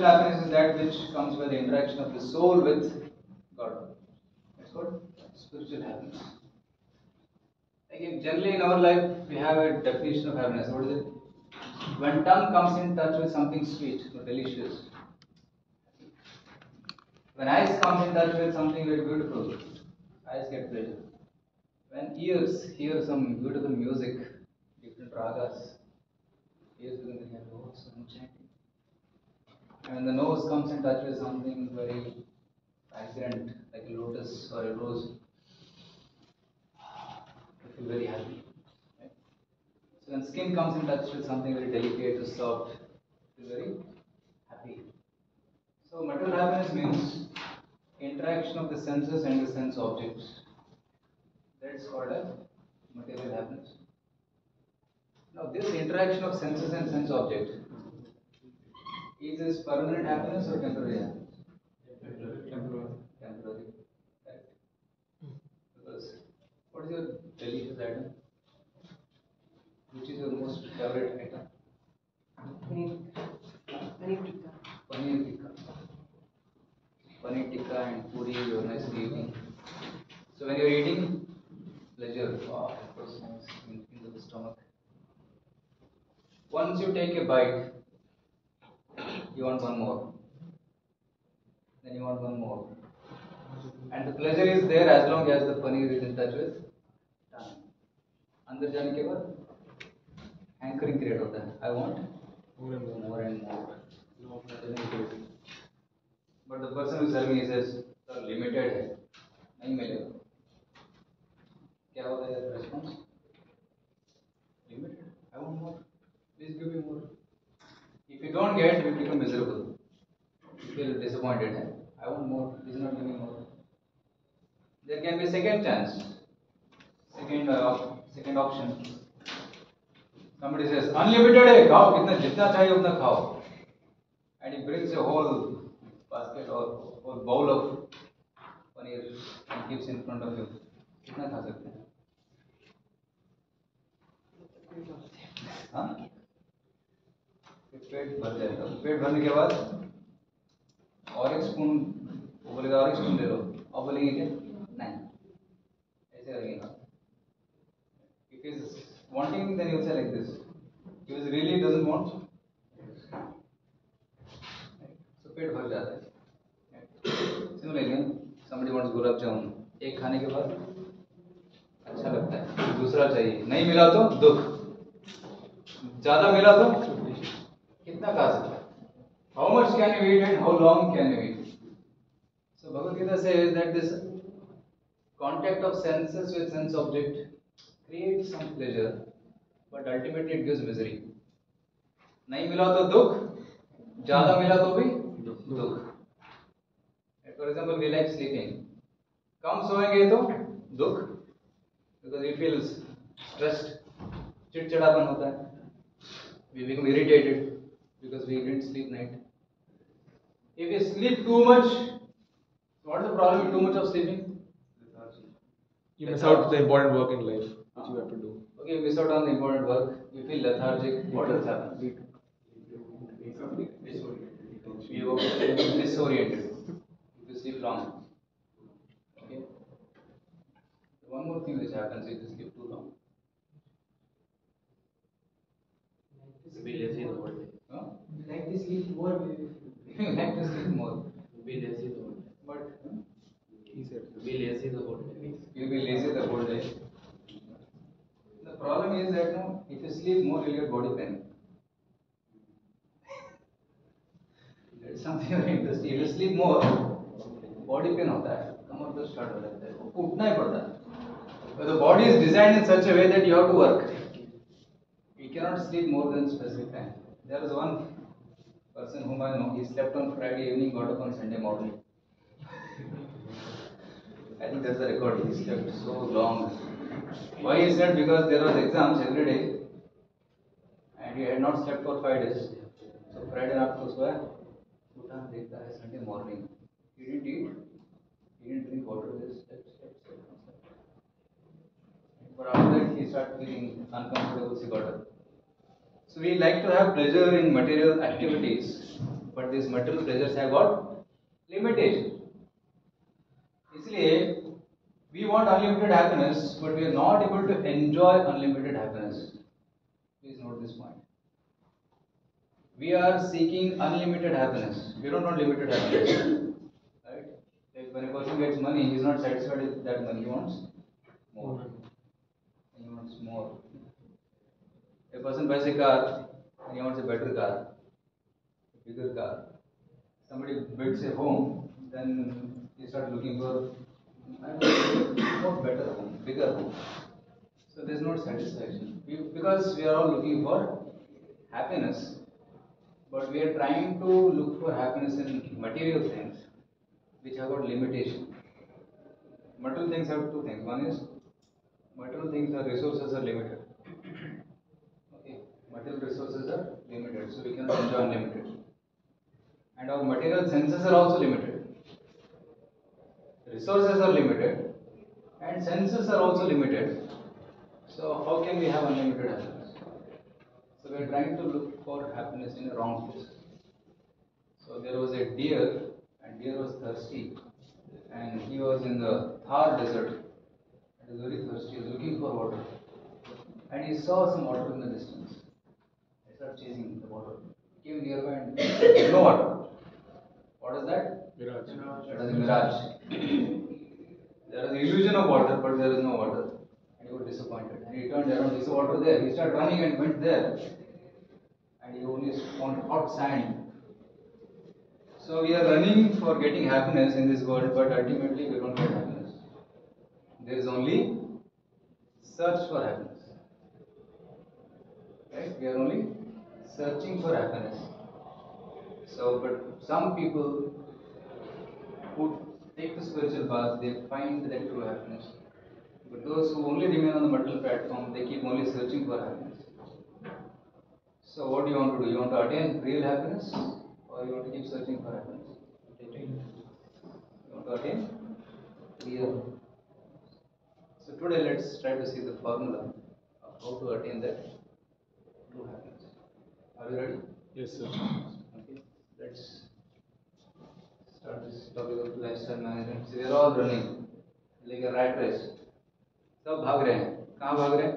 Happiness is that which comes by the interaction of the soul with God. That's called spiritual happiness. Again, generally in our life, we have a definition of happiness. What is it? When tongue comes in touch with something sweet or delicious. When eyes come in touch with something very beautiful, eyes get pleasure. When ears hear some beautiful music, different ragas, ears begin to hear, oh, some chanting. And when the nose comes in touch with something very fragrant, like a lotus or a rose, you feel very happy. Right? So when skin comes in touch with something very delicate or soft, you feel very happy. So material happiness means interaction of the senses and the sense objects. That's called as material happiness. Now this interaction of senses and sense object, is this permanent happiness or temporary happiness? Temporary. Right? Because what is your delicious item? Which is your most favorite item? Paneer tikka. Paneer tikka. Paneer tikka and puri you are nicely eating. So when you are eating, pleasure, wow, it was nice into the stomach. Once you take a bite, you want one more. Then you want one more. And the pleasure is there as long as the paneer is in touch with tongue. अंदर जाने के बाद hankering create होता है. I want more and more. But the person who is serving, he says, sir, limited है, नहीं मिलेगा. क्या होता है response? Limited. I want more. Please give me more. If you don't get, you become miserable. You feel disappointed. I want more. Please not give me more. There can be second chance. Second option. Somebody says, unlimited है, खाओ कितना जितना चाहिए उतना खाओ. And he brings a whole basket or whole bowl of paneer and keeps in front of you. कितना खा सकते हैं? हाँ? पेट भर जाएगा. पेट भरने के बाद और एक स्पून, वो बोलेगा और एक स्पून दे दो. और बोलेंगे क्या? नहीं. ऐसे करेंगे. If he is wanting, then he will say like this. If he really doesn't want, so पेट भर जाता है. Similarly, somebody wants gulab jamun. एक खाने के बाद अच्छा लगता है, दूसरा चाहिए. नहीं मिला तो दुख. ज़्यादा मिला तो कितना खा सकता है? How much can you eat and how long can you eat? So Bhagavad Gita says that this contact of senses with sense object creates some pleasure, but ultimately it gives misery. नहीं मिला तो दुख, ज़्यादा मिला तो भी दुख. For example, we like sleeping. कम सोएंगे तो दुख, because we feel stressed, चिड़चिड़ापन होता है. We become irritated because we didn't sleep night. If you sleep too much, what is the problem with too much of sleeping? You miss out the important work in life which you have to do. Okay, you miss out on the important work. You feel lethargic. What else happens? You become disoriented if you sleep long. Okay. One more thing which happens if you sleep too long. Be lazy the whole day. Huh? Like to sleep more. You like to sleep more. Be lazy the whole day. But He said. Be lazy the whole day. you'll be lazy the whole day. The problem is that no, if you sleep more, you'll get body pain. That's something very interesting. If you sleep more, body pain होता है, कमर तो start हो जाता है, उठना ही पड़ता है. But the body is designed in such a way that you have to work. You cannot sleep more than specific time. There was one person whom I know. He slept on Friday evening, got up on Sunday morning. I think that's the record. He slept so long. Why he slept? Because there was exams every day, and he had not slept for 5 days. So Friday night was where उठा देखता है Sunday morning. He didn't eat. He didn't drink water. Just slept. But after that, he started feeling uncomfortable. So he got up. So we like to have pleasure in material activities, but these material pleasures have got limitation. इसलिए we want unlimited happiness, but we are not able to enjoy unlimited happiness. Please note this point. We are seeking unlimited happiness. We don't want limited happiness. Right? Like when a person gets money, he is not satisfied with that money. He wants more. He wants more. A person buys a car and he wants a better car, a bigger car. Somebody builds a home, then he starts looking for more better home, bigger home. So there is no satisfaction. Because we are all looking for happiness, but we are trying to look for happiness in material things which have got limitation. Material things have two things. One is material things, the resources are limited. Okay, material resources are limited, so we cannot enjoy unlimited. And our material senses are also limited. Resources are limited, and senses are also limited. So how can we have unlimited happiness? So we are trying to look for happiness in a wrong place. So there was a deer, and deer was thirsty, and he was in the Thar desert. He was very thirsty. He was looking for water, and he saw some water in the distance. He started chasing the water. He came nearby and said, "No water." What is that? Mirage. That is a mirage. There is an illusion of water, but there is no water. And he was disappointed. And he turned around, he saw water there. He started running and went there. And he only found hot sand. So we are running for getting happiness in this world, but ultimately we don't get happiness. There is only search for happiness. Right? We are only searching for happiness. So, but some people who take the spiritual path, they find that true happiness. But those who only remain on the material platform, they keep only searching for happiness. So what do you want to do? You want to attain real happiness, or you want to keep searching for happiness? You want to attain real. So today let's try to see the formula of how to attain that true happiness. Are you ready? Yes, sir. Okay. Let's start this topic of lifestyle management. So we are all running like a rat race. सब भाग रहे हैं. कहाँ भाग रहे हैं?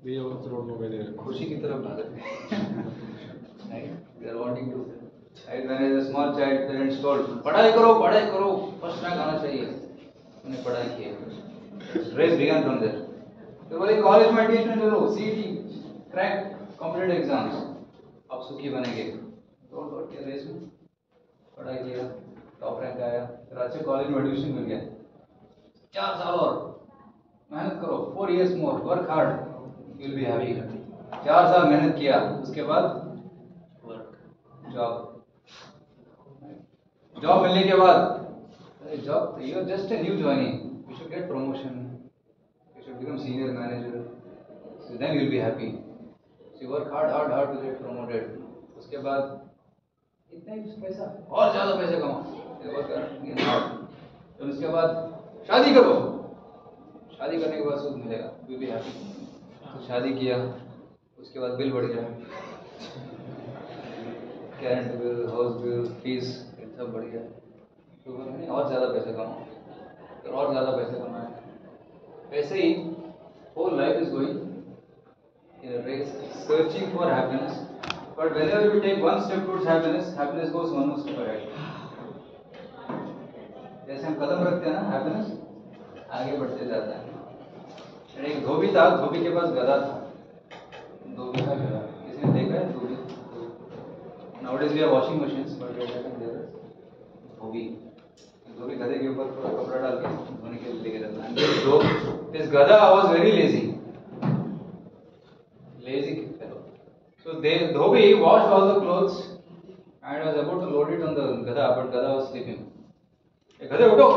We also don't know where they are. खुशी की तरफ भाग रहे हैं. Right? We are wanting to. Right? When I was a small child, parents told, पढ़ाई करो, फर्स्ट रैंक आना चाहिए. उन्हें पढ़ाई की. Race began from there. तो बोले कॉलेज में एडमिशन ले लो, CET, क्रैक, कॉम्पिटेटिव एग्जाम्स. आप सुखी बनेंगे. डोंट वर्क के रेस में. पढ़ाई किया, टॉप रैंक आया, फिर अच्छे कॉलेज में एडमिशन मिल गया. 4 साल और मेहनत करो, 4 years more, work hard, you will be happy. 4 साल मेहनत किया, उसके बाद जॉब मिलने के बाद job, you are just a new joining, you should get promotion, you should become senior manager, so then you will be happy. So you work hard to get promoted. उसके बाद इतना ही पैसा और ज्यादा पैसे कमाओ, तो उसके बाद शादी करो. शादी करने के बाद सुख मिलेगा, यू बी हैप्पी. तो शादी किया, उसके बाद बिल बढ़ गया, current bill, house bill, fees, सब बढ़ गया. तो नहीं और ज़्यादा पैसे कमाओ, फिर और ज़्यादा पैसे कमाए. वैसे ही whole life is going in a race searching for happiness. But whenever we take one step towards happiness, happiness goes one more step ahead. जैसे हम कदम रखते हैं ना, हैप्पीनेस आगे बढ़ते जाता है. एक धोबी था, धोबी के पास गधा था. धोबी का गधा, किसी ने देखा है धोबी? Nowadays we have washing machines, but we have धोबी. धोबी गधे के ऊपर पूरा कपड़ा डाल के धोने के लिए लेके जाता है. This गधा was very lazy fellow. So Dhobi washed all the clothes and was about to load it on the गधा, but गधा was sleeping. गधे उठो.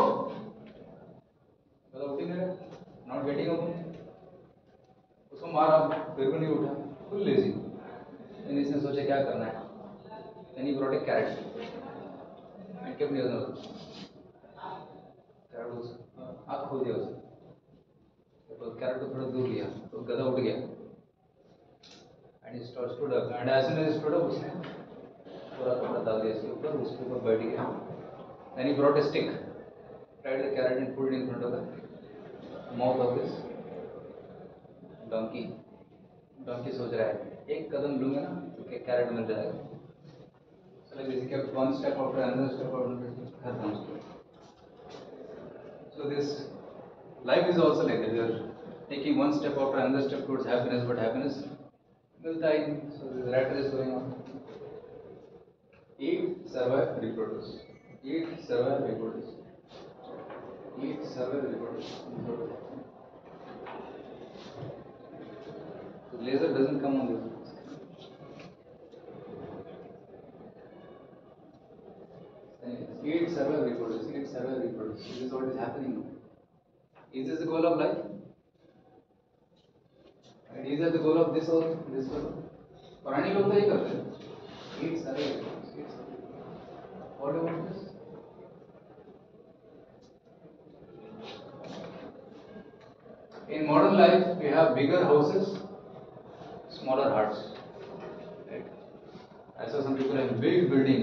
गधा उठी नहीं रहा, not getting up. उसको मारा, फिर भी नहीं उठा, फुल लेजी. इसने सोचा क्या करना है. Then he brought a carrot and kept near the carrot was आँख खोल दिया उसने. तो carrot को थोड़ा दूर लिया, तो गधा उठ गया. And he stood up, and as soon as he stood up, उसने पूरा कपड़ा डाल दिया इसके ऊपर, उसके ऊपर बैठ गया. Then he brought a stick, tried the carrot and put it in front of the mouth of this donkey. Donkey सोच रहा है एक कदम लूँगा ना तो कैरेट मिल जाएगा. So like this, he kept one step after another step after another, घर पहुँच गया. So this life is also like that. We are taking one step after another step towards happiness, but happiness milta hi nahi. So this rat race going on. Eat, survive, reproduce. Eat, survive, reproduce. Eat, survive, reproduce. The laser doesn't come on this. Eat, survive, reproduce. Eat, survive, reproduce. This is what is happening. Is this the goal of life? And is that the goal of this or this goal? पुराने लोग तो ये करते हैं. Eat, survive, reproduce. Eat, survive. What about this? In modern life, we have bigger houses, smaller hearts. Right? I saw some people in big building.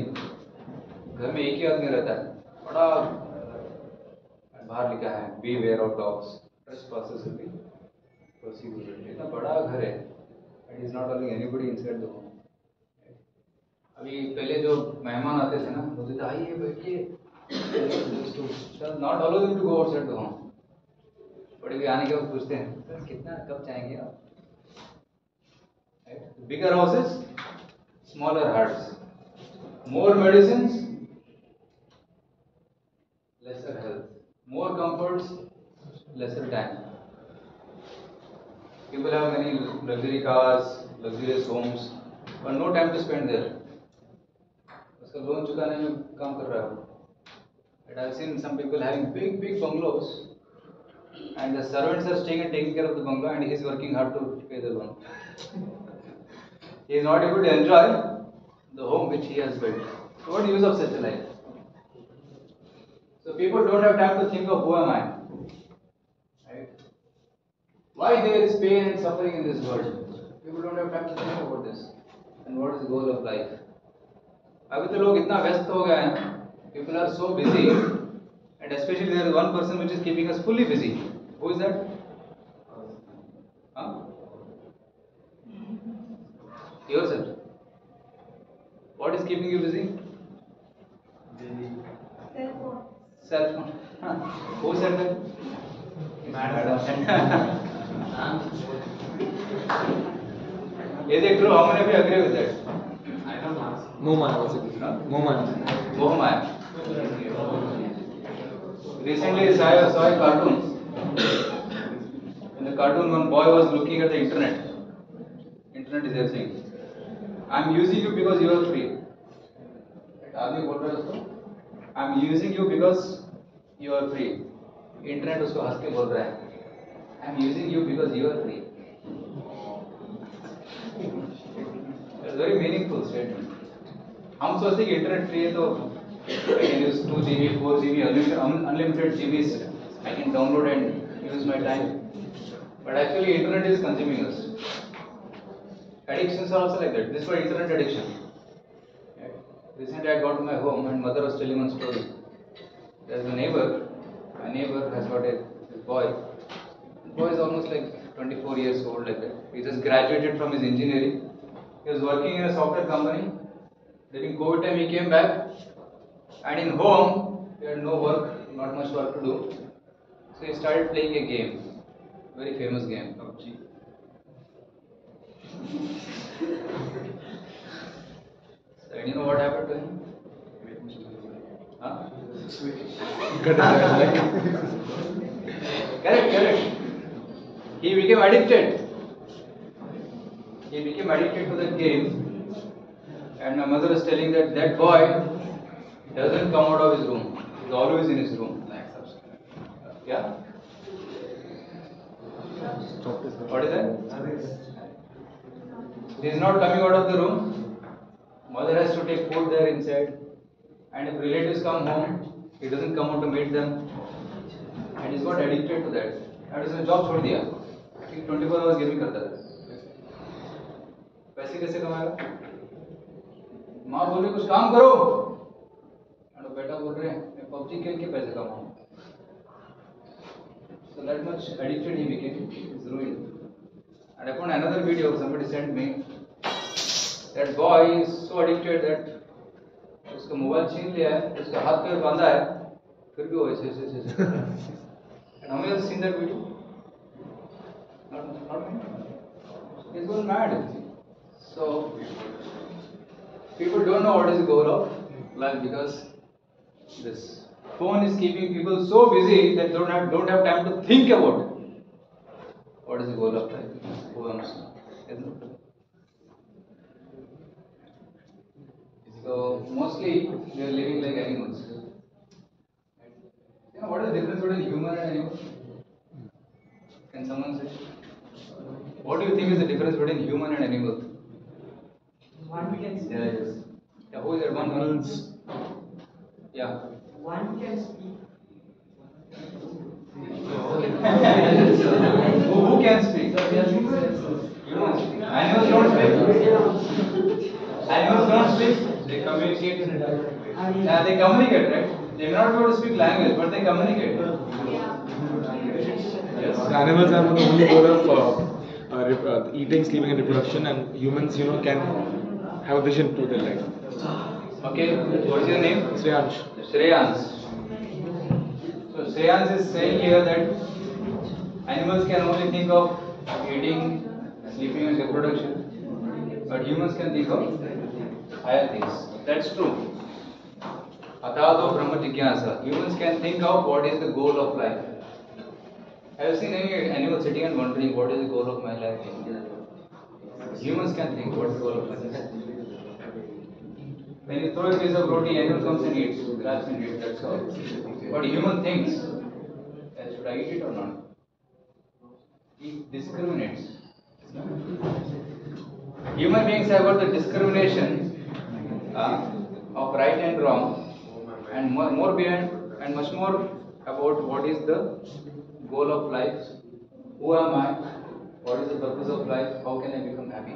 घर में एक ही आदमी रहता है. बड़ा बाहर लिखा है beware of dogs. Trespassers will be prosecuted. इतना बड़ा घर है. It is not allowing anybody inside the home. अभी पहले जो मेहमान आते थे ना, बोलते थे आइए बैठिए. Not allow them to go outside the home. बड़े भी आने के बाद पूछते हैं सर कितना कब चाहेंगे आप. Bigger houses, smaller hearts. More medicines, lesser health. More comforts, lesser time. People have many luxury cars, luxurious homes, but no time to spend there. उसका लोन चुकाने में काम कर रहा है वो. And I've seen some people having big bungalows, and the servants are staying and taking care of the bungalow, and he is working hard to pay the loan. He is not able to enjoy the home which he has built. So what use of such a life? So people don't have time to think of who am I. Right? Why there is pain and suffering in this world? People don't have time to think about this. And what is the goal of life? अभी तो लोग इतना व्यस्त हो गए हैं. People are so busy, and especially there is one person which is keeping us fully busy. Who is that? Huh? Yourself. What is keeping you busy? Cell phone. Who said that? Madam. Is it true? How many of you agree with that? I don't know. Momaya was it? Momaya. Mohamaya. Recently, I saw a cartoon. In the cartoon, one boy was looking at the internet. Internet is there saying, "I'm using you because you are free." आदमी बोल रहा है उसको, "I'm using you because you are free." Internet उसको हंस के बोल रहा है, "I'm using you because you are free." It's a very meaningful statement. हम सोचते हैं कि इंटरनेट फ्री है तो I can use 2 GB, 4 GB, unlimited GBs. I can download and use my time. But actually, internet is consuming us. Addictions are also like that. This was internet addiction. Recently, I got to my home and mother was telling one story. There's a neighbor. My neighbor has got a boy. The boy is almost like 24 years old, like that. He just graduated from his engineering. He was working in a software company. During COVID time, he came back. And in home, he had no work, not much work to do. So he started playing a game, very famous game, PUBG. So you know what happened to him? Huh? Correct. He became addicted. He became addicted to that game. And my mother was telling that boy doesn't come out of his room. He's always in his room. Yeah? What is that? He's not coming out of the room. Mother has to take food there inside. And if relatives come home, he doesn't come out to meet them. And he's got addicted to that. And उसने job छोड़ दिया. 24 hours gaming करता था. पैसे कैसे कमाएगा? माँ बोल रही कुछ काम करो, और बेटा बोल रहे हैं मैं पबजी खेल के पैसे कमाऊँ. So that much addicted he became, he's ruined. And I found another video somebody sent me. That boy is so addicted that उसका मोबाइल छीन लिया है, उसका हाथ पैर बांधा है, फिर भी वो ऐसे ऐसे ऐसे कर रहा है. And how many have seen that video? Not many. He's gone mad. So people don't know what is the goal of life because this phone is keeping people so busy that don't have time to think about what is the goal of life. Who wants to know? Isn't it? So mostly they are living like animals. You know what is the difference between human and animal? Can someone say? What do you think is the difference between human and animal? One can speak. Yeah, yes. Yeah, who is that one? Animals. Yeah. One can speak. Who can speak? Humans speak. Animals don't speak. Animals don't speak. They communicate. Yeah, they communicate, right? They may not be able to speak language, but they communicate. Yes. The animals have the only goal of eating, sleeping, and reproduction, and humans, can have a vision to their life. Okay, what is your name? Shreyansh. Shreyans. So Shreyans is saying here that animals can only think of eating, sleeping and reproduction, but humans can think of higher things. That's true. Atado Brahma Jigyasa. Humans can think of what is the goal of life. Have you seen any animal sitting and wondering what is the goal of my life? Humans can think what is the goal of life. When you throw a piece of roti, animal comes and eats, grabs and eats, that's all. But human thinks, should I eat it or not? He discriminates. Human beings have got the discrimination of right and wrong, and more behind, and much more about what is the goal of life. Who am I? What is the purpose of life? How can I become happy?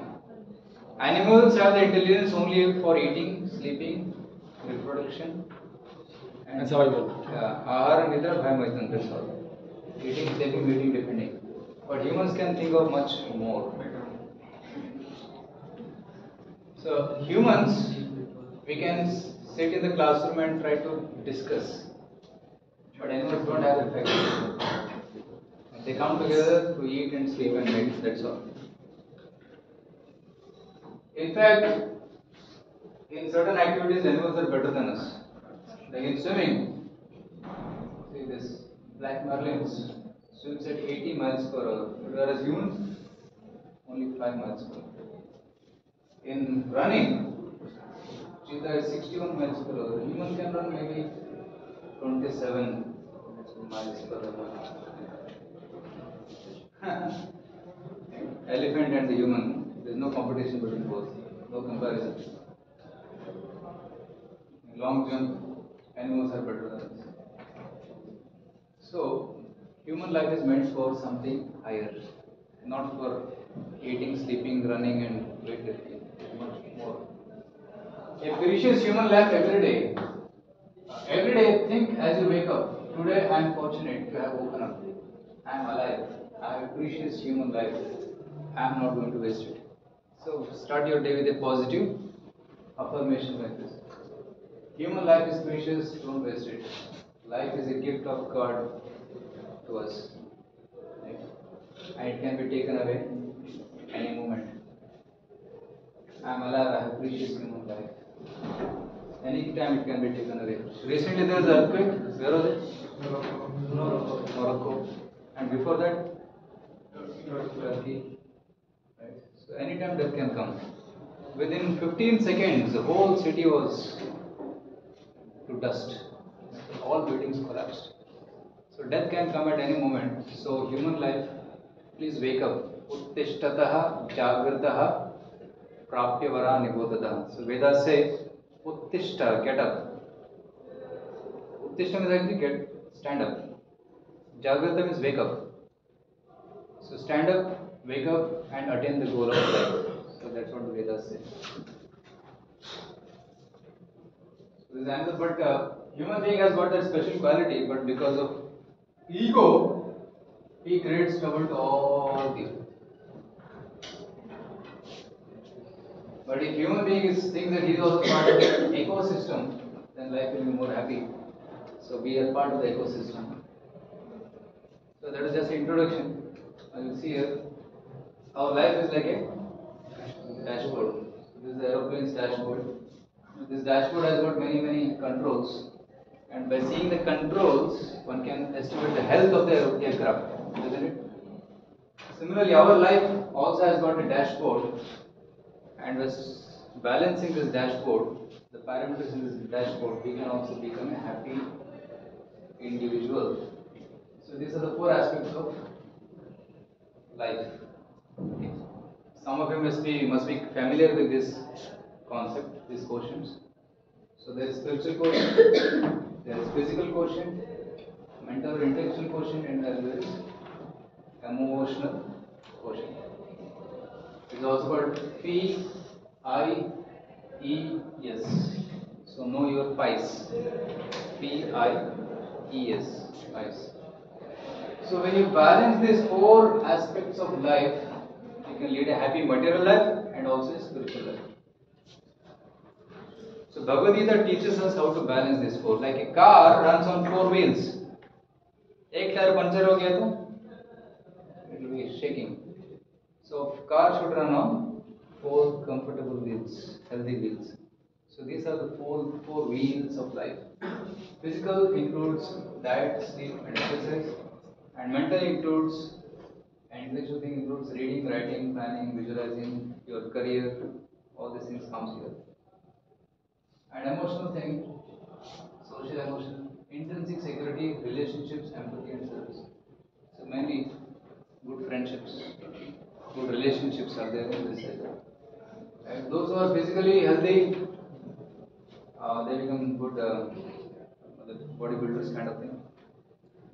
Animals have the intelligence only for eating, sleeping, reproduction, And survival. Ahara, Nidra, Bhaya, Maitan, that's all. Eating, sleeping, mating, defending. But humans can think of much more. So, humans, we can sit in the classroom and try to discuss. But animals don't have that faculty. They come together to eat and sleep and mate, that's all. In fact, in certain activities, animals are better than us. Like in swimming, see this black marlins swims at 80 miles per hour, whereas humans only 5 miles per hour. In running, cheetah is 61 miles per hour. Human can run maybe 27 miles per hour. Elephant and the human, there is no competition between both, no comparison. In long jump, animals are better than us. So, human life is meant for something higher, not for eating, sleeping, running, and weightlifting. Much more. A precious human life every day. Every day, think as you wake up. Today, I am fortunate to have woken up. I am alive. I have a precious human life. I am not going to waste it. So, start your day with a positive affirmation like this. Human life is precious, don't waste it. Life is a gift of God to us. Right? And it can be taken away any moment. I am alive, I have precious human life. Any time it can be taken away. Recently there was an earthquake. Where was it? Morocco. And before that? Turkey. Right? So anytime death can come. Within 15 seconds, the whole city was to dust. All buildings collapsed. So death can come at any moment. So human life, please wake up. Uttishtataha jagrataha prapya vara nibodhataha. So Vedas say, Uttishta, get up. Uttishta means actually stand up. Jagrata means wake up. So stand up, wake up and attain the goal of life. So that's what the Vedas say. So this answer, but human being has got that special quality, but because of ego, he creates trouble to all people. But if human being is thinks that he is also part of the ecosystem, then life will be more happy. So we are part of the ecosystem. So that is just an introduction. You will see here, our life is like a dashboard. This is the aeroplane's dashboard. This dashboard has got many controls, and by seeing the controls, one can estimate the health of the aircraft, isn't it? Similarly, our life also has got a dashboard, and by balancing this dashboard, the parameters in this dashboard, we can also become a happy individual. So these are the four aspects of life. Okay. Some of you must be familiar with this concept, these quotients. So there is spiritual quotient, there is physical quotient, mental or intellectual quotient, and there is emotional quotient. It is also called PIES. So know your PIES. PIES. PIES. So when you balance these four aspects of life, you can lead a happy material life and also a spiritual life. So Bhagavad Gita teaches us how to balance these four. Like a car runs on four wheels. एक tyre puncture हो गया तो it will be shaking. So car should run on four comfortable wheels, healthy wheels. So these are the four wheels of life. Physical includes diet, sleep, and exercise, and mental includes, and intellectual thing includes reading, writing, planning, visualizing, your career. All these things comes here. And emotional thing, social emotion, intrinsic security, relationships, empathy, and service. So many good friendships, good relationships are there in this side. And those who are physically healthy, they become good bodybuilders kind of thing.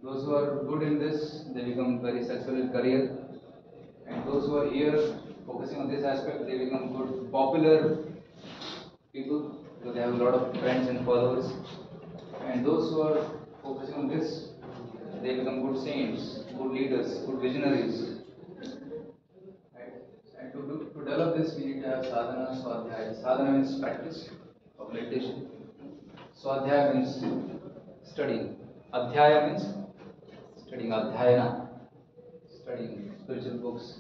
Those who are good in this, they become very successful in career. And those who are here focusing on this aspect, they become good popular people because they have a lot of friends and followers. And those who are focusing on this, they become good saints, good leaders, good visionaries. Right? And to develop this, we need to have sadhana, swadhyaya. Sadhana means practice of meditation. Swadhyaya means studying. Adhyaya means studying. Adhyayana, studying spiritual books.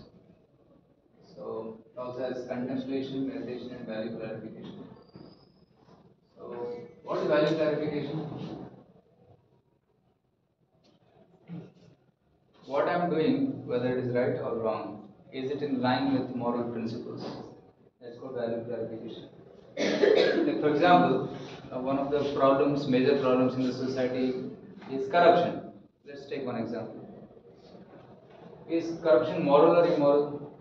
So it also has contemplation, meditation, and value clarification. So what is value clarification? What I am doing, whether it is right or wrong, is it in line with moral principles? That's called value clarification. Like for example, one of the problems, major problems in the society is corruption. Let's take one example. Is corruption moral or immoral?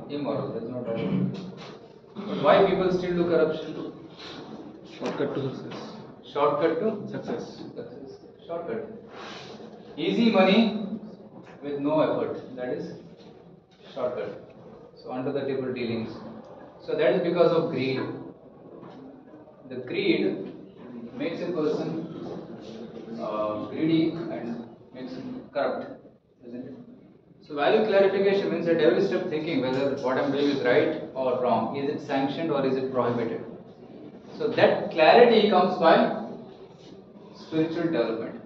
Immoral. That's not right. But why people still do corruption? Shortcut to success. Shortcut to Success. success. Shortcut. Easy money with no effort. That is shortcut. So under the table dealings. So that is because of greed. The greed makes a person greedy and makes him corrupt, isn't it? So value clarification means at every step thinking whether what I am doing is right or wrong. Is it sanctioned or is it prohibited? So that clarity comes by spiritual development.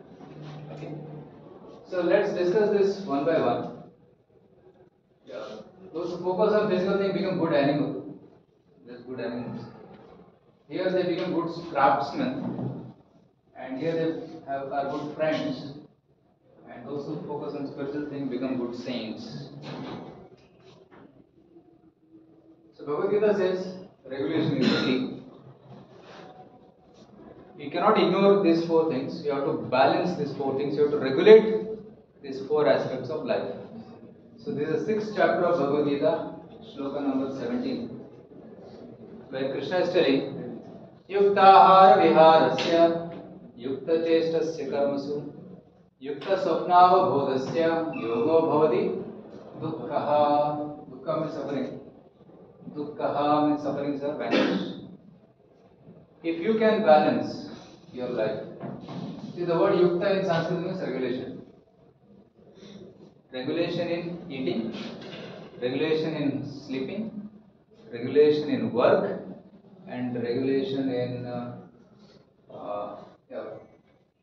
Okay. So let's discuss this one by one. Yeah. Those who focus on physical thing become good animals. There's good animals. Here they become good craftsmen, and here they are good friends. And those who focus on spiritual thing become good saints. So Bhagavad Gita says regulation is key. You cannot ignore these four things. You have to balance these four things. You have to regulate these four aspects of life. So this is the 6th chapter of Bhagavad Gita, shloka number 17, where Krishna is telling, Yuktahara viharasya, yukta chestasya karmasu, yukta swapnava bodhasya, yogo bhavati, dukkha. Dukkha means suffering. Dukkha means suffering, sir, vanish. If you can balance your life, see the word yukta in Sanskrit means regulation. Regulation in eating, regulation in sleeping, regulation in work, and regulation in yeah,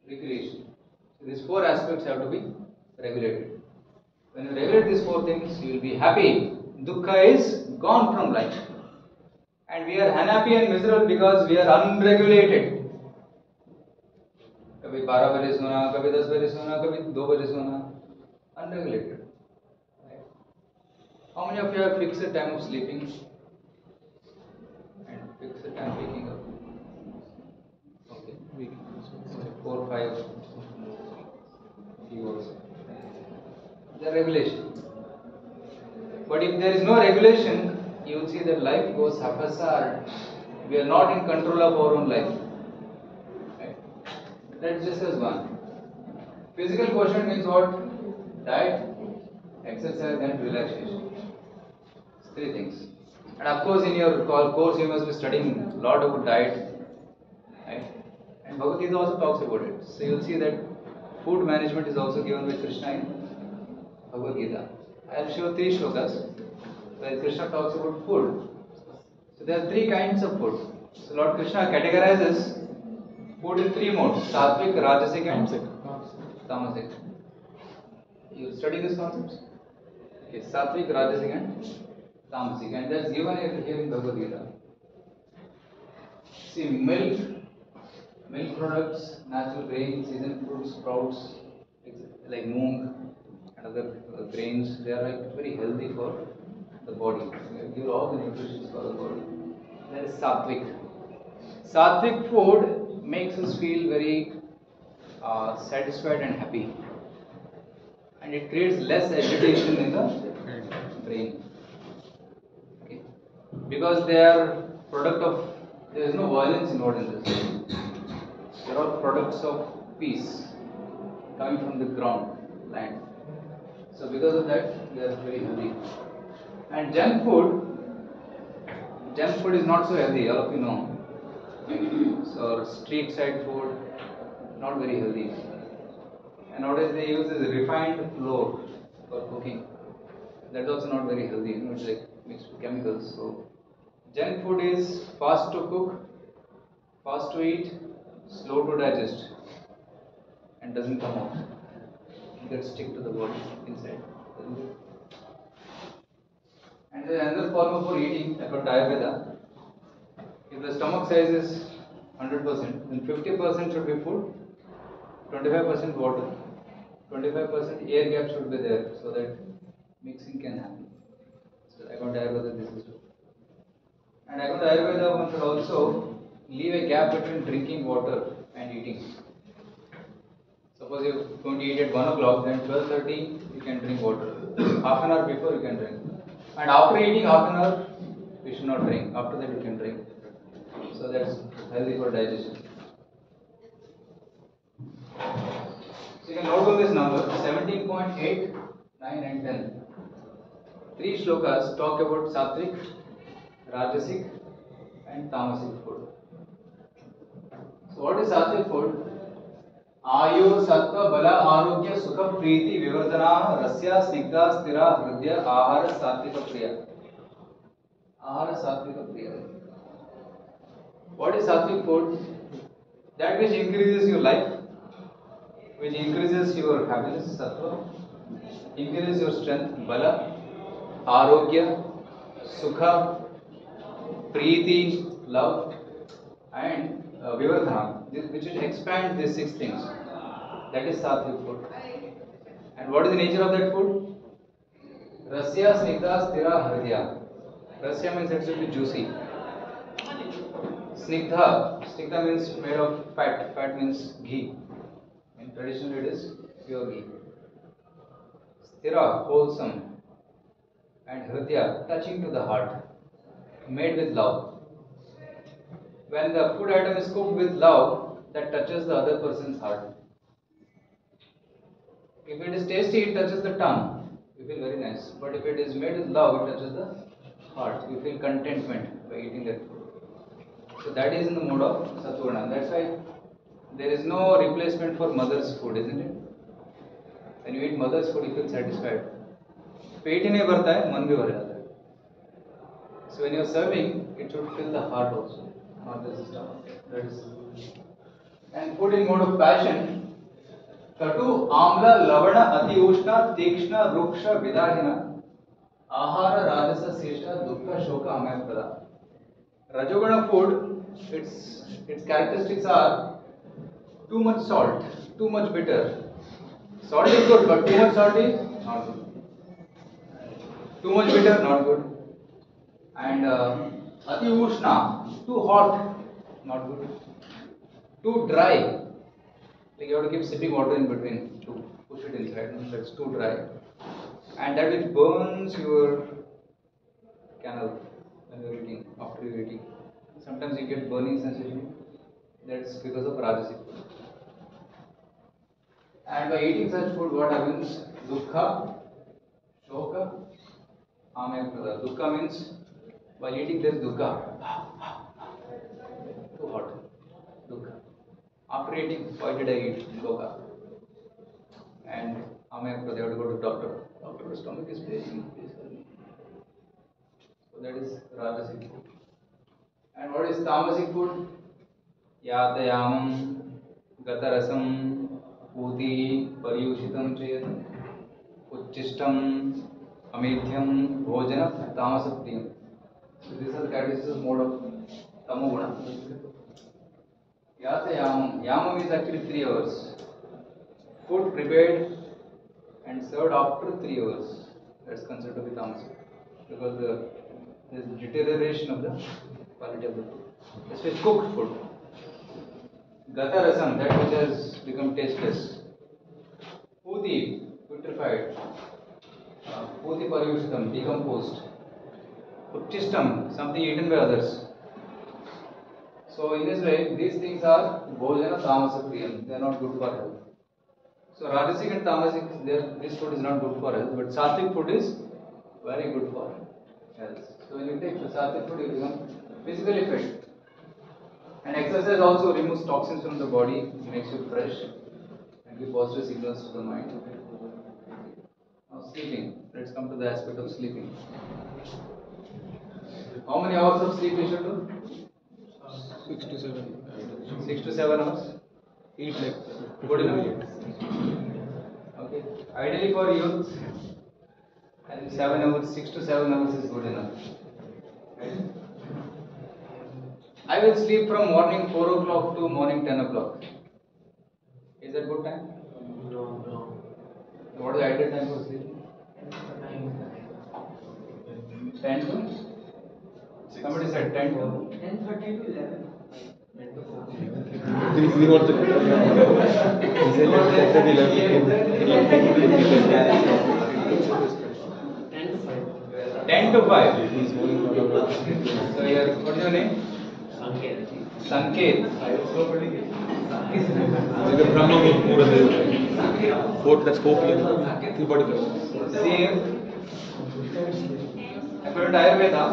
recreation. So these four aspects have to be regulated. When you regulate these four things, you will be happy. Dukkha is gone from life. And we are unhappy and miserable because we are unregulated. कभी 12 बजे सोना, कभी 10 बजे सोना, कभी 2 बजे सोना, unregulated. Right? How many of you have fixed time of sleeping and fixed time waking up? Okay, 4, 5, few also. The regulation. But if there is no regulation, you will see that life goes haphazard. We are not in control of our own life. Right? That's just as one. Physical quotient means what? Diet, exercise, and relaxation. Three things. And of course, in your course, you must be studying a lot about diet. Right? And Bhagavad Gita also talks about it. So you will see that food management is also given by Krishna in Bhagavad Gita. I will show 3 shlokas where Krishna talks about food. So there are 3 kinds of food. So Lord Krishna categorizes food in 3 modes: sattvic, rajasic, and tamasic. You study these concepts? Okay, sattvic, rajasic, and tamasic, and that's given here in Bhagavad Gita. See, milk products, natural grains, seasonal fruits, sprouts, like moong and other grains, they are like very healthy for the body. They give all the nutrition for the body. That is sattvic. Sattvic food makes us feel very satisfied and happy, and it creates less agitation in the brain. Okay, because they are product of, there is no violence involved in this. They are all products of peace coming from the ground, land. So because of that, they are very healthy. And junk food is not so healthy, all of you know. So street side food, not very healthy. And nowadays they use this refined flour for cooking. That's also not very healthy, it's like mixed with chemicals. So junk food is fast to cook, fast to eat, slow to digest, and doesn't come out. It gets stick to the body inside. And there is another formula for eating according to Ayurveda. If the stomach size is 100%, then 50% should be food, 25% water, 25% air gap should be there, so that mixing can happen. So according to Ayurveda, this is true. And according to Ayurveda, one should also leave a gap between drinking water and eating. Suppose you are going to eat at 1 o'clock, then 12:30 you can drink water. Half an hour before you can drink. And after eating half an hour, you should not drink. After that you can drink. So that's healthy for digestion. So you can note down this number 17.8, 9 and 10. 3 shlokas talk about sattvic, rajasic and tamasic food. So what is sattvic food? आयु सत्व बल आरोग्य सुख प्रीति विवर्धना Russia Snigdha स्थिरा हृदय आहार सात्विक प्रिय. Ahara sattvic priya. What is sattvic food? That which increases your life, which increases your happiness, sattva, increases your strength, bala, arogya, sukha, preeti, love, and vivardhana, which will expand these 6 things. That is sattvic food. And what is the nature of that food? Rasya snigdha sthira hridya. Rasya means it should be juicy. Snigdha means made of fat. Fat means ghee. And traditionally it is pure ghee. Sthira, wholesome. And hridya, touching to the heart. Made with love. When the food item is cooked with love, that touches the other person's heart. If it is tasty, it touches the tongue. You feel very nice. But if it is made with love, it touches the heart. You feel contentment by eating that food. So that is in the mode of Sattvarna. That's why there is no replacement for mother's food, isn't it? When you eat mother's food, you feel satisfied. पेट ही नहीं भरता है, मन भी भर जाता है. So when you are serving, it should fill the heart also, not the stomach. That is. And food in mode of passion. कटु आम्ल लवण अति उष्ण तीक्ष्ण रुक्ष विदाहिन आहार राजस शेष दुख शोक अमय प्रदा. Rajoguna food, its characteristics are too much salt, too much bitter. Salt is good, but too much salt is not good. Too much bitter, not good. And ati ushna, too hot, not good. Too dry, like you have to keep sipping water in between to push it inside. That's too dry. And that which burns your canal when you're eating, after you're eating. Sometimes you get burning sensation. That's because of Rajasic food. And by eating such food, what happens? Dukkha, Shoka, Amaya Prada. Dukkha means while eating there is dukkha. Too hot. Dukkha. After eating, why did I eat? Shoka. And Amaya Prada, you have to go to doctor. Doctor, the stomach is paining. So that is Rajasic food. And what is Tamasic food? Yatayamam, Gatarasam, Puti, Paryushitam Chayat, Uchishtam, Amethyam, Bhojana, Tamasaptiyam. So these are the characteristics of mode of Tamoguna. Yatayamam. Yamam is actually 3 hours. Food prepared and served after 3 hours. That's considered to be Tamasic. Because there is deterioration of the quality of the food. Especially cooked food. Gata rasam, that which has become tasteless. Puti, putrefied. Puti paryushitam, decomposed. Uchishtam, something eaten by others. So in this way, these things are bhojana tamasapriyam. They are not good for health. So Rajasic and Tamasic, this food is not good for health, but Sattvic food is very good for health. So when you take the Sattvic food, you become physically fit. And exercise also removes toxins from the body, makes you fresh, and gives positive signals to the mind. Now sleeping. Let's come to the aspect of sleeping. How many hours of sleep we should do? 6 to 7. 6 to 7 hours. Eat like Good enough. Okay. Ideally for youth, I think 7 hours, 6 to 7 hours is good enough. Right? I will sleep from morning 4 o'clock to morning 10 o'clock. Is that good time? No. What is the ideal time for sleeping? 10 to? Somebody said 10 to? 10:30 to 11. we want to he said that 10 to 5. 10 to 5. So here, what is your name? Sanket. the Brahma Muhurta 4, that's 4 p.m. 3:45. See, according to Ayurveda,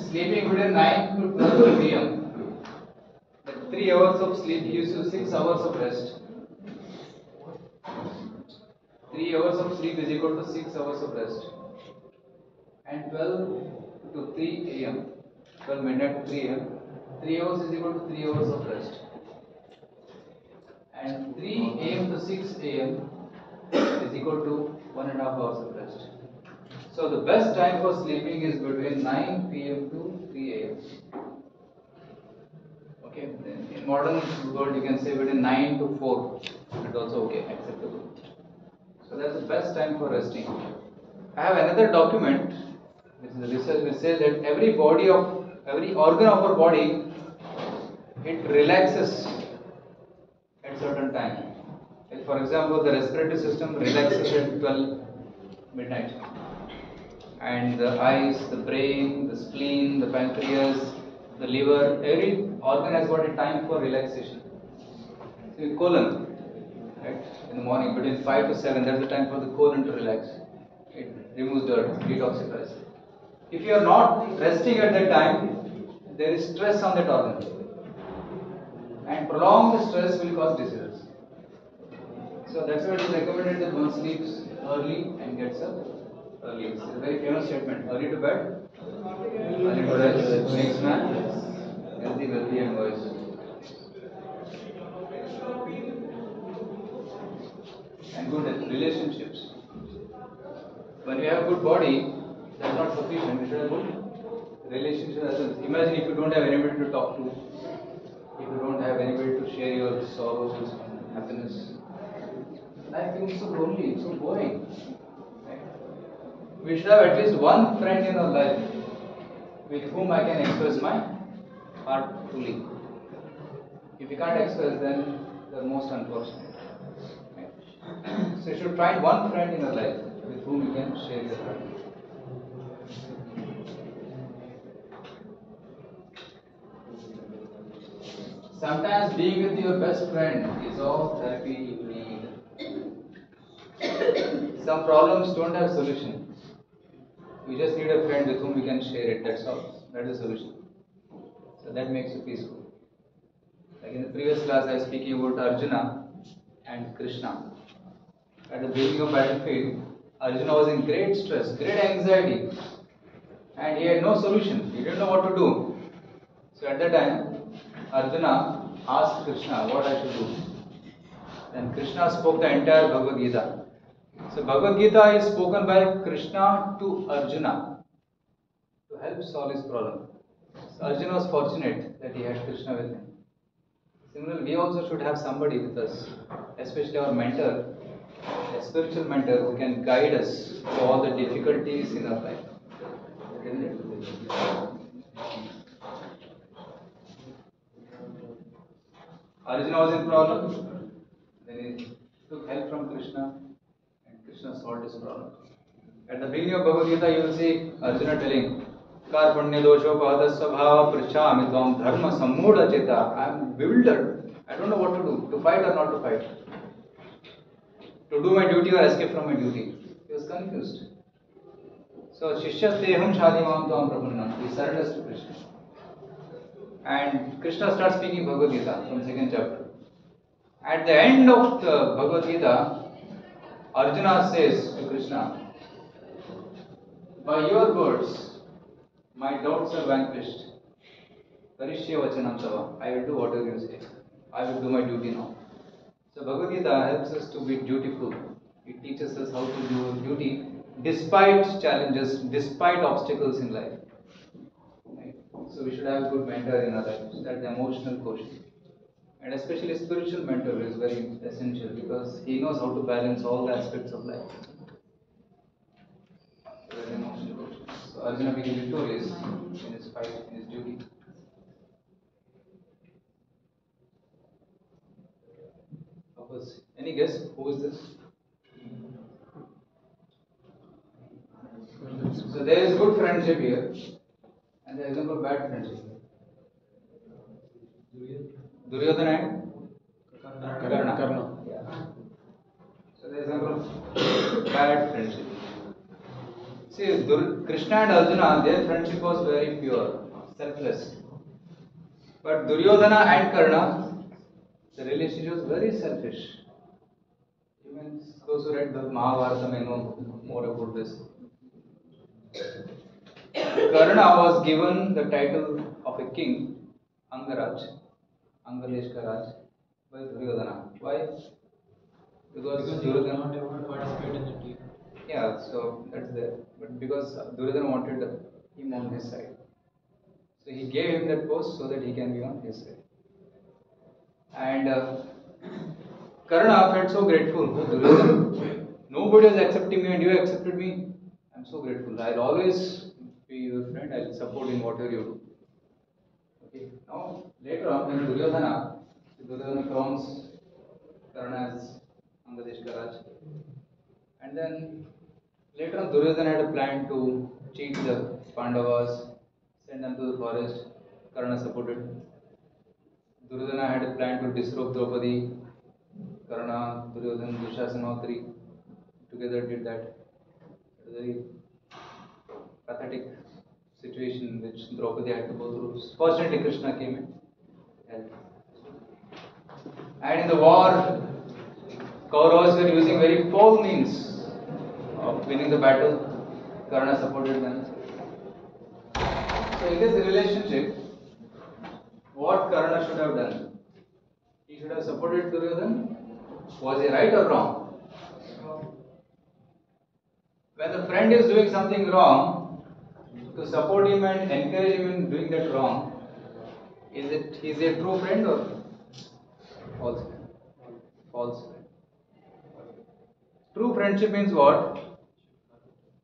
sleeping between 9 to 12 p.m. 3 hours of sleep gives you 6 hours of rest. 3 hours of sleep is equal to 6 hours of rest. And 12 to 3 a.m. 12 midnight to 3 a.m. 3 hours is equal to 3 hours of rest. And 3 a.m. to 6 a.m. is equal to 1.5 hours of rest. So the best time for sleeping is between 9 p.m. to 3 a.m. Okay, in modern world you can say between 9 to 4. It's also okay, acceptable. So that's the best time for resting. I have another document, which is a research which says that every organ of our body, it relaxes at certain time. Like for example, the respiratory system relaxes at 12 midnight. And the eyes, the brain, the spleen, the pancreas, the liver, every organ has got a time for relaxation. So the colon, right, in the morning between 5 to 7, that's the time for the colon to relax. It removes dirt, detoxifies. If you are not resting at that time, there is stress on that organ. And prolonged stress will cause diseases. So that's why it is recommended that one sleeps early and gets up early. It's a very famous statement. Early to bed, early to rise makes man healthy, wealthy and wise. And good relationships. When you have a good body, that's not sufficient. You should have good relationships as well. Imagine if you don't have anybody to talk to, if you don't have anybody to share your sorrows and happiness, life becomes so lonely, so boring. Right? We should have at least one friend in our life with whom I can express my heart fully. If you can't express, then you're most unfortunate. Right? So you should find one friend in your life with whom you can share your heart. Sometimes being with your best friend is all therapy you need. Some problems don't have solution. You just need a friend with whom you can share it. That's all. That's the solution. So that makes you peaceful. Like in the previous class, I was speaking about Arjuna and Krishna. At the beginning of battlefield, Arjuna was in great stress, great anxiety, and he had no solution. He didn't know what to do. So at that time, Arjuna asked Krishna what I should do. Then Krishna spoke the entire Bhagavad Gita. So Bhagavad Gita is spoken by Krishna to Arjuna to help solve his problem. So Arjuna was fortunate that he had Krishna with him. Similarly, we also should have somebody with us, especially our mentor, a spiritual mentor who can guide us through all the difficulties in our life. Isn't it? Arjuna was in problem, then he took help from Krishna, and Krishna solved his problem. At the beginning of Bhagavad Gita, you will see Arjuna telling, Karpanya dosho pahada svabhava prachami tvam dharma sammudha cheta. I am bewildered. I don't know what to do. To fight or not to fight. To do my duty or escape from my duty. He was confused. So, Shishya teham shadimam tvam prabhunnam. He surrenders to Krishna. And Krishna starts speaking Bhagavad Gita from second chapter. At the end of the Bhagavad Gita, Arjuna says to Krishna, by your words, my doubts are vanquished. Parishya vachanam tava. I will do whatever you say. I will do my duty now. So Bhagavad Gita helps us to be dutiful. It teaches us how to do duty despite challenges, despite obstacles in life. Right? So we should have a good mentor in our life. That's the emotional quotient. And especially a spiritual mentor is very essential because he knows how to balance all the aspects of life. So that's the emotional quotient. So Arjuna became victorious in his fight, in his duty. Any guess who is this? So there is good friendship here, and there is example of bad friendship. Duryodhana and Karna. Yeah. So there is example of bad friendship. See, Krishna and Arjuna, their friendship was very pure, selfless. But Duryodhana and Karna, the relationship was very selfish. Even those who read the Mahabharata may know more about this. Karna was given the title of a king, Angaraj, Angaleshkaraj, by Duryodhana. Why? Because Duryodhana not able to participate in the team. Yeah, so that's there. But because Duryodhana wanted him on his side. So he gave him that post so that he can be on his side. And Karna felt so grateful. Oh, Duryodhana, nobody was accepting me and you accepted me. I'm so grateful. I'll always be your friend. I'll support in whatever you do. Okay. Now, later on, when Duryodhana crowns Karna as Angadeshkaraj. And then later on, Duryodhana had a plan to cheat the Pandavas, send them to the forest. Karna supported. Duryodhana had a plan to disrobe Draupadi. Karna, Duryodhana, Dushasana, all three together did that. Very pathetic situation which Draupadi had to go through. Fortunately, Krishna came and helped. And in the war, Kauravas were using very foul means of winning the battle. Karna supported them. So in this relationship, what Karna should have done? He should have supported Duryodhana. Was he right or wrong? When the friend is doing something wrong, to support him and encourage him in doing that wrong, is he a true friend or false friend? False friend. True friendship means what?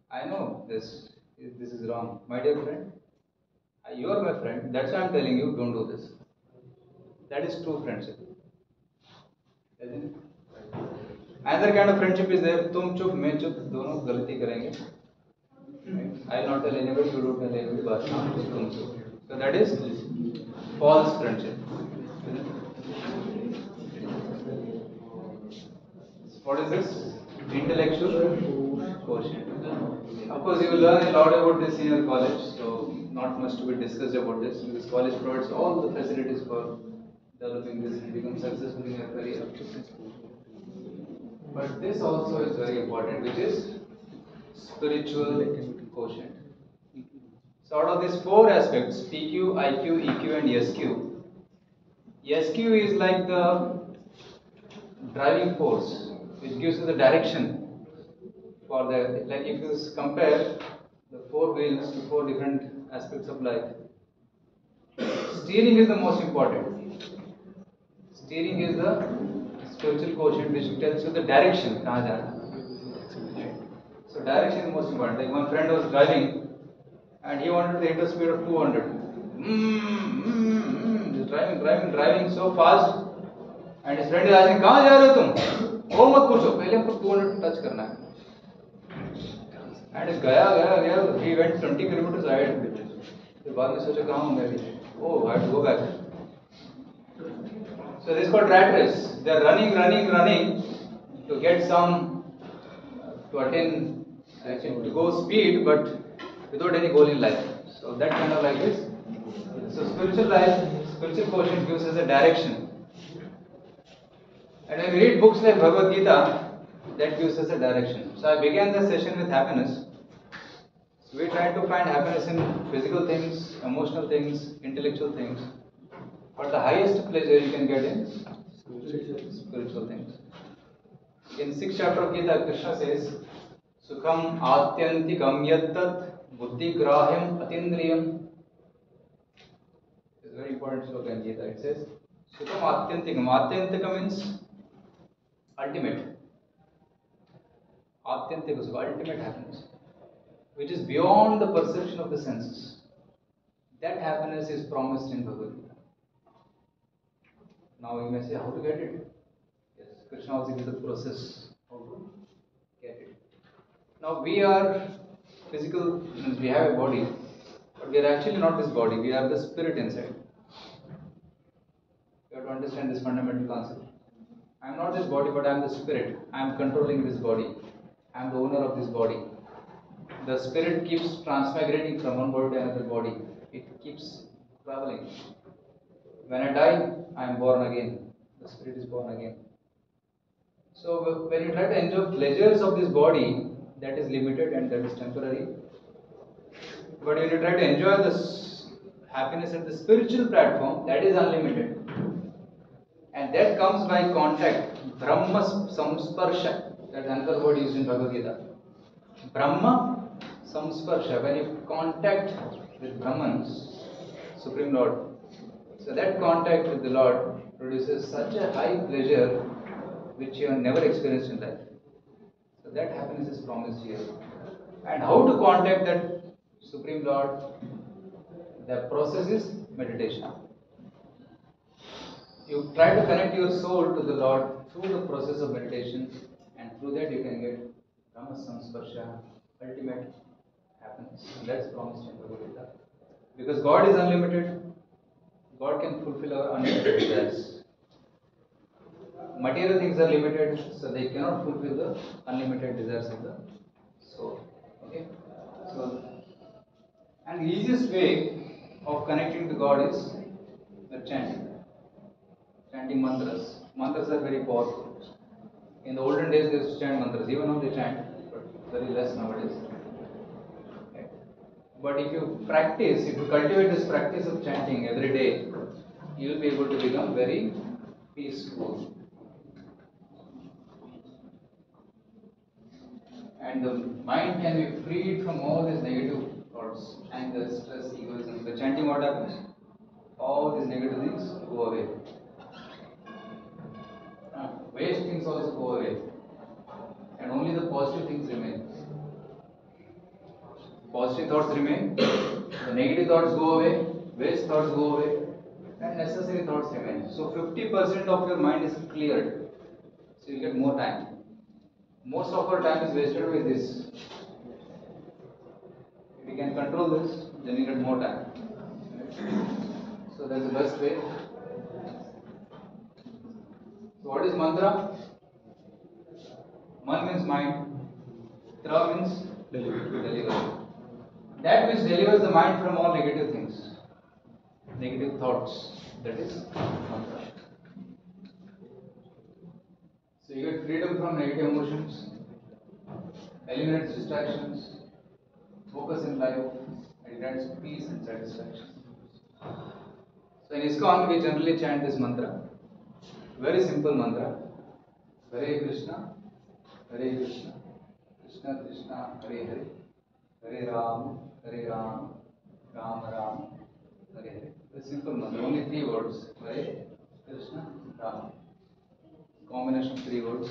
I know this is wrong. My dear friend, you are my friend, that's why I am telling you, don't do this. That is true friendship. Isn't it? Another kind of friendship is there, तुम चुप मैं चुप दोनों गलती करेंगे. I will not tell anybody, you don't tell anybody, but हम चुप तुम चुप. So that is false friendship. What is this? Intellectual quotient. Of course, you will learn a lot about this in your college, so not much to be discussed about this because college provides all the facilities for developing this and become successful in your career. But this also is very important, which is spiritual quotient. So out of these four aspects, PQ, IQ, EQ and SQ, SQ is like the driving force, which gives you the direction for the, like if you compare the four wheels to four different aspects of life, steering is the most important. Steering is the spiritual quotient which tells you the direction. Kahan jana. So direction is the most important. Like one friend was driving and he wanted to hit a speed of 200. He's driving so fast, and his friend is asking, "कहाँ जा रहे हो तुम?" वो मत पूछो, पहले हमको 200 टच करना है. And गया, he went 20 kilometers ahead. फिर बाद में सोचा कहाँ हूँ मैं अभी? Oh, I have to go back. So this is called rat race. They are running to get some, to attain, to go speed, but without any goal in life. So that kind of like this. So spiritual life, spiritual quotient gives us a direction. And when we read books like Bhagavad Gita, that gives us a direction. So I began the session with happiness. So we try to find happiness in physical things, emotional things, intellectual things. But the highest pleasure you can get in spiritual things. In 6th chapter of Gita, Krishna says, Sukham atyantikam yattat buddhi grahyam atindriyam. It's a very important sloka in Gita. It says, Sukham atyantikam. Atyantikam means ultimate. Atyantika sukha, ultimate happiness, which is beyond the perception of the senses. That happiness is promised in Bhagavad Gita. Now you may say, how to get it? Yes, Krishna also gives the process how to get it. Now we are physical, we have a body, but we are actually not this body, we are the spirit inside. You have to understand this fundamental concept. I am not this body, but I am the spirit. I am controlling this body. I am the owner of this body. The spirit keeps transmigrating from one body to another body. It keeps traveling. When I die, I am born again. The spirit is born again. So when you try to enjoy pleasures of this body, that is limited and that is temporary. But when you try to enjoy this happiness at the spiritual platform, that is unlimited. And that comes by contact. Brahma samsparsha. That's another word used in Bhagavad Gita. Brahma samsparsha. When you contact with Brahmans, Supreme Lord. So that contact with the Lord produces such a high pleasure which you have never experienced in life. So that happiness is promised here. And how to contact that Supreme Lord? The process is meditation. You try to connect your soul to the Lord through the process of meditation, and through that you can get Brahma Samsparsha, ultimate happiness. And that's promised in Bhagavad Gita. Because God is unlimited, God can fulfill our unlimited desires. Material things are limited, so they cannot fulfill the unlimited desires of the soul. Okay? So, And the easiest way of connecting to God is the chanting mantras. Mantras are very powerful. In the olden days, they used to chant mantras. Even now they chant, but very less nowadays. Okay. But if you practice, if you cultivate this practice of chanting every day, you will be able to become very peaceful. And the mind can be freed from all these negative thoughts, anger, stress, egoism. The chanting, what happens? All these negative things go away. Waste things also go away. And only the positive things remain. Positive thoughts remain, the negative thoughts go away, waste thoughts go away, and necessary thoughts remain. So 50% of your mind is cleared. So you get more time. Most of our time is wasted with this. If you can control this, then you get more time. So that's the best way. So what is mantra? Man means mind. Tra means deliver. That which delivers the mind from all negative things, negative thoughts. That is mantra. So you get freedom from negative emotions, eliminates distractions, focus in life, and grants peace and satisfaction. So in ISKCON we generally chant this mantra. Very simple mantra. Hare Krishna, Krishna Krishna, Hare Hare, Hare Ram, Ram Ram, Hare Hare. Very simple mantra. Only 3 words. Hare Krishna, Ram. Combination of 3 words.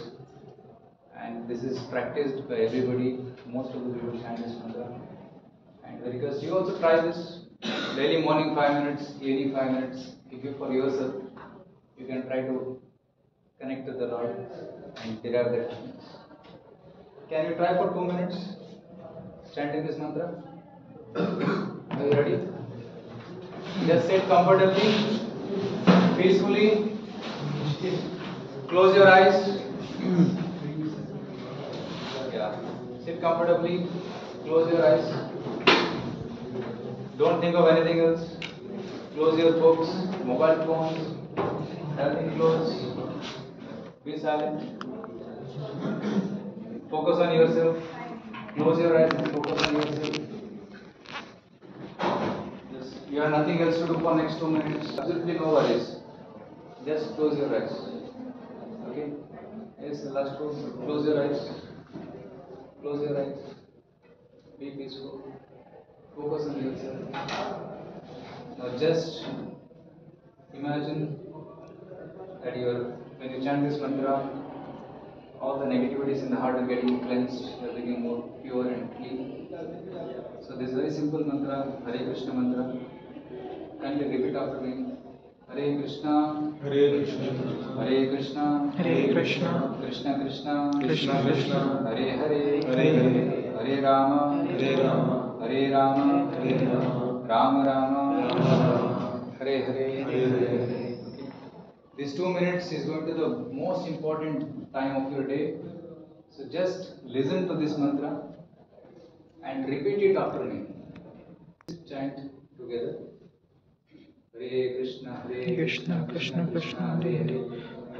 And this is practiced by everybody. Most of the people chant this mantra. And because you also try this daily morning 5 minutes, evening 5 minutes. If you for yourself, you can try to connect to the Lord and derive that happiness. Can you try for 2 minutes chanting this mantra? Are you ready? Just sit comfortably, peacefully. Close your eyes. Yeah. Sit comfortably. Close your eyes. Don't think of anything else. Close your books, mobile phones. Everything close. Be silent. Focus on yourself. Close your eyes and focus on yourself. You have nothing else to do for next 2 minutes. Absolutely no worries. Just close your eyes. Okay? Yes, the last one. Close your eyes. Close your eyes. Be peaceful. Focus on yourself. Now just imagine that when you chant this mantra, all the negativities in the heart are getting cleansed. You are becoming more pure and clean. So this very simple mantra, Hare Krishna mantra. Kindly repeat after me. Hare Krishna, Hare Krishna, Hare Krishna, Hare Krishna, Krishna Krishna, Krishna Krishna, Hare Hare, Hare Hare, Hare Rama, Hare Rama, Hare Rama, Hare Rama, Rama Rama, Rama, Hare Hare. Hare Hare. These 2 minutes is going to be the most important time of your day. So just listen to this mantra and repeat it after me. Chant together. Hare Krishna, Krishna, Krishna, Krishna, Hare Hare,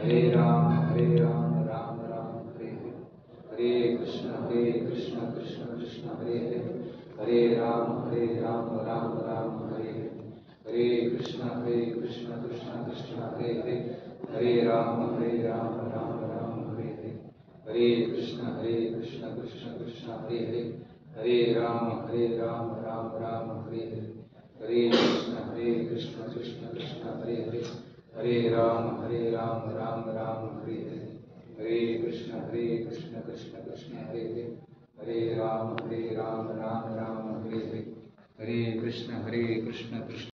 Hare Rama, Rama Rama, Hare Hare. Hare Krishna, Krishna Krishna, Hare Hare, Hare Rama, Rama Rama, Hare Hare. Hare Krishna, Krishna Krishna, Hare Hare, Hare Rama, Rama Rama, Hare Hare. Hare Krishna, Krishna Krishna, Hare Hare, Hare Rama, Rama Rama, Hare Hare. Hare Krishna, Krishna Krishna, Hare Hare, Hare Rama, Rama Rama, Hare Hare. Hare Krishna, Krishna Krishna, Hare Hare, Hare Rama, Rama Rama, Hare Hare. Hare Krishna, Krishna Krishna.